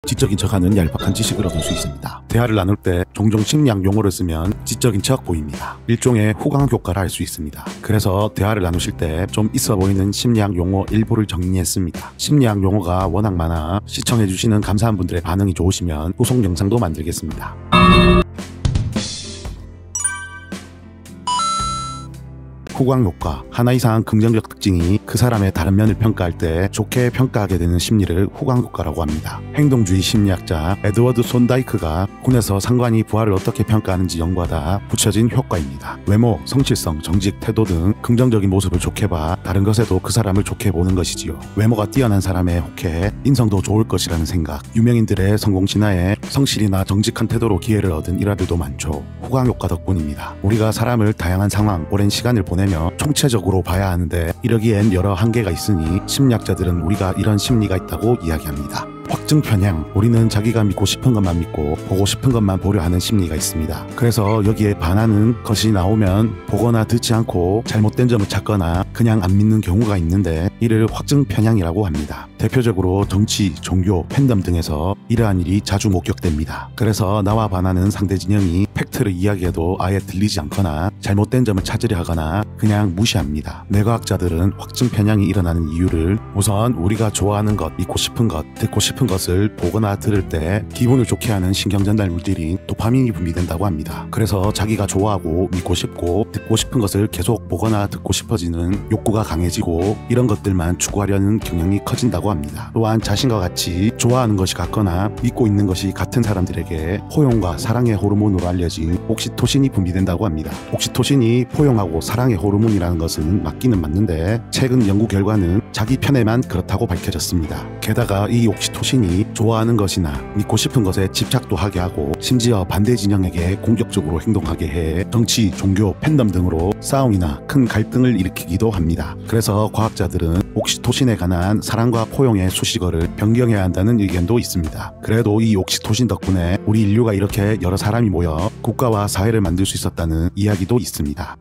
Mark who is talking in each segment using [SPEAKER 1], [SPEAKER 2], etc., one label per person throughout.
[SPEAKER 1] 지적인 척하는 얄팍한 지식을 얻을 수 있습니다. 대화를 나눌 때 종종 심리학 용어를 쓰면 지적인 척 보입니다. 일종의 후광 효과라 할 수 있습니다. 그래서 대화를 나누실 때 좀 있어 보이는 심리학 용어 일부를 정리했습니다. 심리학 용어가 워낙 많아 시청해주시는 감사한 분들의 반응이 좋으시면 후속 영상도 만들겠습니다. 후광 효과. 하나 이상 긍정적 특징이 그 사람의 다른 면을 평가할 때 좋게 평가하게 되는 심리를 후광 효과라고 합니다. 행동주의 심리학자 에드워드 손다이크가 군에서 상관이 부하를 어떻게 평가하는지 연구하다 붙여진 효과입니다. 외모, 성실성, 정직, 태도 등 긍정적인 모습을 좋게 봐 다른 것에도 그 사람을 좋게 보는 것이지요. 외모가 뛰어난 사람에 혹해 인성도 좋을 것이라는 생각. 유명인들의 성공 신화에 성실이나 정직한 태도로 기회를 얻은 일화들도 많죠. 후광 효과 덕분입니다. 우리가 사람을 다양한 상황, 오랜 시간을 보내며 총체적으로 봐야 하는데 이러기엔 여러 한계가 있으니 심리학자들은 우리가 이런 심리가 있다고 이야기합니다. 확증 편향. 우리는 자기가 믿고 싶은 것만 믿고 보고 싶은 것만 보려 하는 심리가 있습니다. 그래서 여기에 반하는 것이 나오면 보거나 듣지 않고 잘못된 점을 찾거나 그냥 안 믿는 경우가 있는데 이를 확증 편향이라고 합니다. 대표적으로 정치, 종교, 팬덤 등에서 이러한 일이 자주 목격됩니다. 그래서 나와 반하는 상대 진영이 팩트를 이야기해도 아예 들리지 않거나 잘못된 점을 찾으려 하거나 그냥 무시합니다. 뇌과학자들은 확증 편향이 일어나는 이유를 우선 우리가 좋아하는 것, 믿고 싶은 것, 듣고 싶은 것을 보거나 들을 때 기분을 좋게 하는 신경전달 물질인 도파민이 분비된다고 합니다. 그래서 자기가 좋아하고 믿고 싶고 듣고 싶은 것을 계속 보거나 듣고 싶어지는 욕구가 강해지고 이런 것들만 추구하려는 경향이 커진다고 합니다. 또한 자신과 같이 좋아하는 것이 같거나 믿고 있는 것이 같은 사람들에게 포용과 사랑의 호르몬으로 알려진 옥시토신이 분비된다고 합니다. 옥시토신이 포용하고 사랑의 호르몬이라는 것은 맞기는 맞는데 최근 연구 결과는 자기 편에만 그렇다고 밝혀졌습니다. 게다가 이 옥시토신이 좋아하는 것이나 믿고 싶은 것에 집착도 하게 하고 심지어 반대 진영에게 공격적으로 행동하게 해 정치, 종교, 팬덤 등으로 싸움이나 큰 갈등을 일으키기도 합니다. 그래서 과학자들은 옥시토신에 관한 사랑과 포용의 수식어를 변경해야 한다는 의견도 있습니다. 그래도 이 옥시토신 덕분에 우리 인류가 이렇게 여러 사람이 모여 국가와 사회를 만들 수 있었다는 이야기도 있습니다.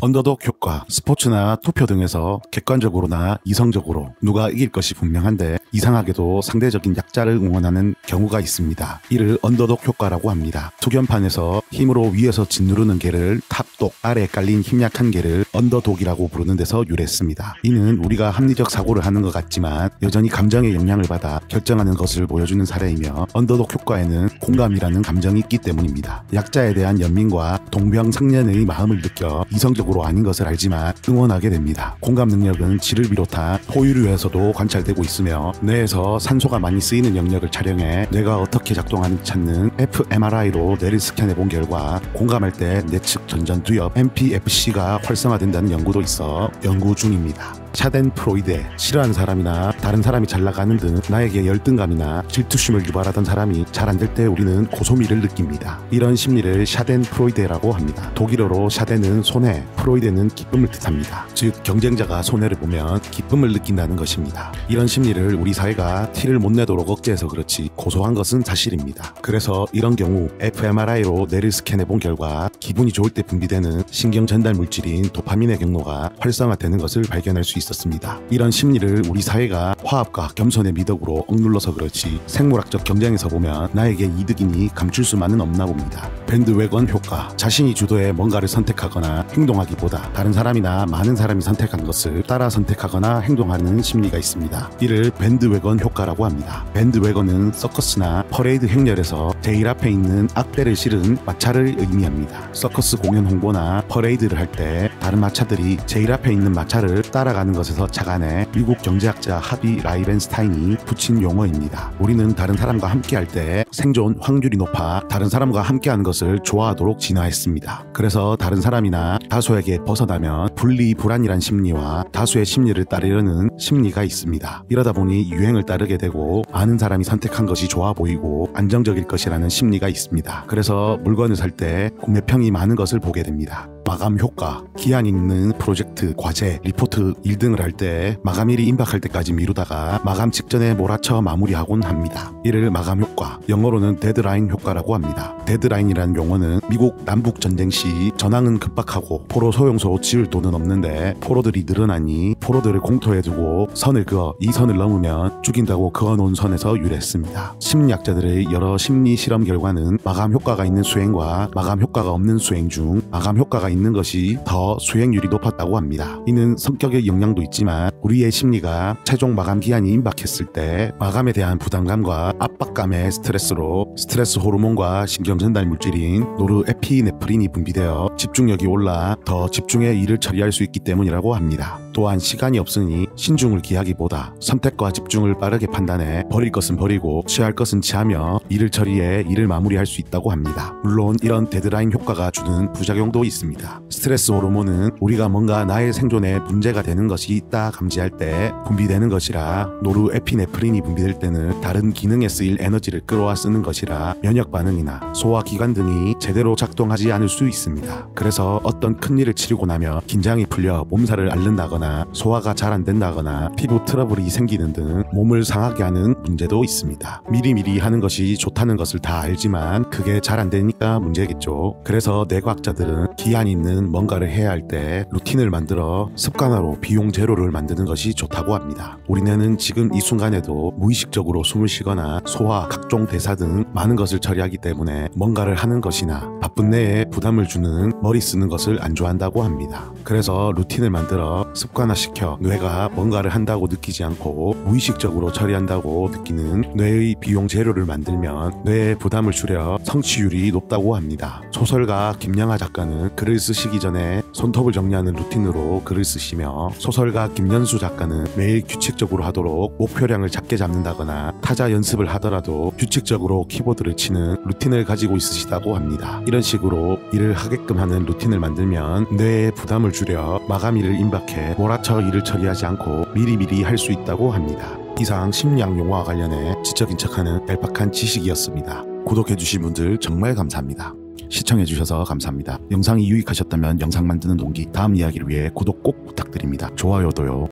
[SPEAKER 1] 언더독 효과. 스포츠나 투표 등에서 객관적으로나 이성적으로 누가 이길 것이 분명한데 이상하게도 상대적인 약자를 응원하는 경우가 있습니다. 이를 언더독 효과라고 합니다. 투견판에서 힘으로 위에서 짓누르는 개를 탑독, 아래에 깔린 힘약한 개를 언더독이라고 부르는 데서 유래했습니다. 이는 우리가 합리적 사고를 하는 것 같지만 여전히 감정의 영향을 받아 결정하는 것을 보여주는 사례이며 언더독 효과에는 공감이라는 감정이 있기 때문입니다. 약자에 대한 연민과 동병상련의 마음을 느껴 이성적으로 아닌 것을 알지만 응원하게 됩니다. 공감 능력은 질을 비롯한 포유류에서도 관찰되고 있으며 뇌에서 산소가 많이 쓰이는 영역을 촬영해 뇌가 어떻게 작동하는지 찾는 fMRI로 뇌를 스캔해 본 결과 공감할 때 내측 전전두엽 MPFC가 활성화된다는 연구도 있어 연구 중입니다. 샤덴프로이데. 싫어하는 사람이나 다른 사람이 잘 나가는 등 나에게 열등감이나 질투심을 유발하던 사람이 잘 안 될 때 우리는 고소미를 느낍니다. 이런 심리를 샤덴프로이데라고 합니다. 독일어로 샤덴은 손해, 프로이데는 기쁨을 뜻합니다. 즉 경쟁자가 손해를 보면 기쁨을 느낀다는 것입니다. 이런 심리를 우리 사회가 티를 못 내도록 억제해서 그렇지 고소한 것은 사실입니다. 그래서 이런 경우 fMRI로 뇌를 스캔해 본 결과 기분이 좋을 때 분비되는 신경 전달 물질인 도파민의 경로가 활성화되는 것을 발견할 수 있었습니다. 이런 심리를 우리 사회가 화합과 겸손의 미덕으로 억눌러서 그렇지 생물학적 경쟁에서 보면 나에게 이득이니 감출 수만은 없나 봅니다. 밴드웨건 효과. 자신이 주도해 뭔가를 선택하거나 행동하기보다 다른 사람이나 많은 사람이 선택한 것을 따라 선택하거나 행동하는 심리가 있습니다. 이를 밴드웨건 효과라고 합니다. 밴드웨건은 서커스나 퍼레이드 행렬에서 제일 앞에 있는 악배를 실은 마차를 의미합니다. 서커스 공연 홍보나 퍼레이드를 할 때 다른 마차들이 제일 앞에 있는 마차를 따라가는 것에서 착안해 미국 경제학자 하비 라이벤스타인이 붙인 용어입니다. 우리는 다른 사람과 함께할 때 생존 확률이 높아 다른 사람과 함께하는 것을 좋아하도록 진화했습니다. 그래서 다른 사람이나 다수에게 벗어나면 분리불안이란 심리와 다수의 심리를 따르려는 심리가 있습니다. 이러다 보니 유행을 따르게 되고 아는 사람이 선택한 것이 좋아 보이고 안정적일 것이라는 심리가 있습니다. 그래서 물건을 살 때 구매평이 많은 것을 보게 됩니다. 마감 효과. 기한 있는 프로젝트, 과제, 리포트 1등을 할 때 마감일이 임박할 때까지 미루다가 마감 직전에 몰아쳐 마무리하곤 합니다. 이를 마감 효과, 영어로는 데드라인 효과라고 합니다. 데드라인이라는 용어는 미국 남북 전쟁 시 전황은 급박하고 포로 소용소 지을 돈은 없는데 포로들이 늘어나니 포로들을 공터에 두고 선을 그어 이 선을 넘으면 죽인다고 그어놓은 선에서 유래했습니다. 심리학자들의 여러 심리 실험 결과는 마감 효과가 있는 수행과 마감 효과가 없는 수행 중 마감 효과가 있는 것이 더 수행률이 높았다고 합니다. 이는 성격의 영향도 있지만 우리의 심리가 최종 마감 기한이 임박했을 때 마감에 대한 부담감과 압박감의 스트레스로 스트레스 호르몬과 신경 전달 물질인 노르에피네프린이 분비되어 집중력이 올라 더 집중해 일을 처리할 수 있기 때문이라고 합니다. 또한 시간이 없으니 신중을 기하기보다 선택과 집중을 빠르게 판단해 버릴 것은 버리고 취할 것은 취하며 일을 처리해 일을 마무리할 수 있다고 합니다. 물론 이런 데드라인 효과가 주는 부작용도 있습니다. 스트레스 호르몬은 우리가 뭔가 나의 생존에 문제가 되는 것이 있다 감지할 때 분비되는 것이라 노르에피네프린이 분비될 때는 다른 기능에 쓰일 에너지를 끌어와 쓰는 것이라 면역 반응이나 소화기관 등이 제대로 작동하지 않을 수 있습니다. 그래서 어떤 큰 일을 치르고 나면 긴장이 풀려 몸살을 앓는다거나 소화가 잘 안 된다거나 피부 트러블이 생기는 등 몸을 상하게 하는 문제도 있습니다. 미리미리 하는 것이 좋다는 것을 다 알지만 그게 잘 안 되니까 문제겠죠. 그래서 뇌과학자들은 기한 있는 뭔가를 해야 할 때 루틴을 만들어 습관화로 비용 제로를 만드는 것이 좋다고 합니다. 우리 뇌는 지금 이 순간에도 무의식적으로 숨을 쉬거나 소화, 각종 대사 등 많은 것을 처리하기 때문에 뭔가를 하는 것이나 바쁜 뇌에 부담을 주는 머리 쓰는 것을 안 좋아한다고 합니다. 그래서 루틴을 만들어 습관화시켜 뇌가 뭔가를 한다고 느끼지 않고 무의식적으로 처리한다고 느끼는 뇌의 비용 재료를 만들면 뇌의 부담을 줄여 성취율이 높다고 합니다. 소설가 김영하 작가는 글을 쓰시기 전에 손톱을 정리하는 루틴으로 글을 쓰시며 소설가 김연수 작가는 매일 규칙적으로 하도록 목표량을 작게 잡는다거나 타자 연습을 하더라도 규칙적으로 키보드를 치는 루틴을 가지고 있으시다고 합니다. 이런 식으로 일을 하게끔 하는 루틴을 만들면 뇌의 부담을 줄여 마감일을 임박해 몰아쳐 일을 처리하지 않고 미리미리 할 수 있다고 합니다. 이상 심리학 용어와 관련해 지적인 척하는 얄팍한 지식이었습니다. 구독해주신 분들 정말 감사합니다. 시청해주셔서 감사합니다. 영상이 유익하셨다면 영상 만드는 동기, 다음 이야기를 위해 구독 꼭 부탁드립니다. 좋아요도요.